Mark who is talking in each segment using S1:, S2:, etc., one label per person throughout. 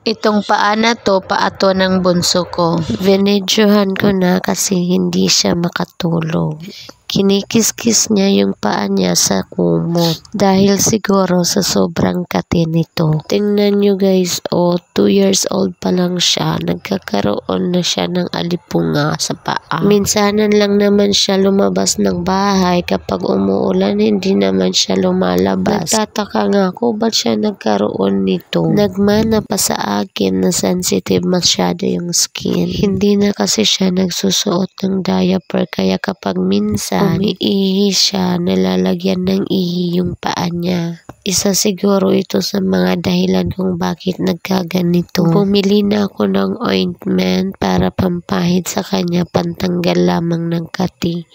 S1: Itong paa na to, paa to ng bunso ko. Vinidyohan ko na kasi hindi siya makatulog. Kinikis-kis niya yung paa niya sa kumot dahil siguro sa sobrang kati nito. Tingnan nyo guys, 2 years old pa lang siya, nagkakaroon na siya ng alipunga sa paa. Minsanan lang naman siya lumabas ng bahay, kapag umuulan hindi naman siya lumalabas. Nagtataka nga ako ba't siya nagkaroon nito. Nagmana pa sa akin na sensitive masyado yung skin. Hindi na kasi siya nagsusuot ng diaper, kaya kapag minsan umiihi siya, nalalagyan ng ihi yung paa niya. Isa siguro ito sa mga dahilan kung bakit nagkaganito. Bumili na ako ng ointment para pampahid sa kanya, pantanggal lamang ng kati.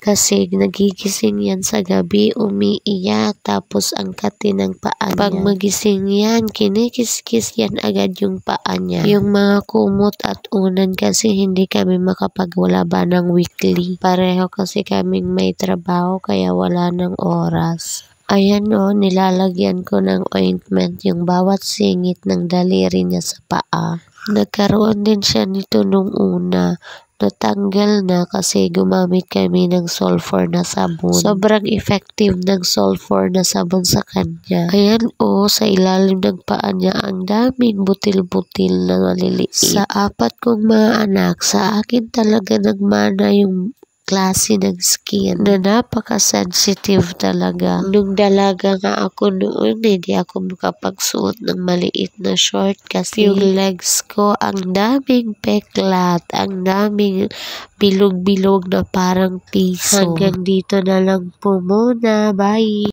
S1: Kasi nagigising yan sa gabi, umiiyak, tapos ang kati ng paa niya. Pag magising yan, kinikis-kis yan agad yung paa niya. Yung mga kumot at unan kasi hindi kami makapagwala ba ng weekly. Pareho kasi kaming may trabaho kaya wala ng oras. Ayan nilalagyan ko ng ointment yung bawat singit ng daliri niya sa paa. Nagkaroon din siya nito nung una. Natanggal na kasi gumamit kami ng sulfur na sabon. Sobrang effective ng sulfur na sabon sa kanya. Ayan sa ilalim ng paa niya, ang daming butil-butil na maliliit. Sa 4 kong mga anak, sa akin talaga nagmana yung klase ng skin na napaka-sensitive talaga. Nung dalaga nga ako noon, hindi ako makapagsuot ng maliit na short kasi yung legs ko, ang daming peklat, ang daming bilog-bilog na parang piso. Hanggang dito na lang po muna. Bye!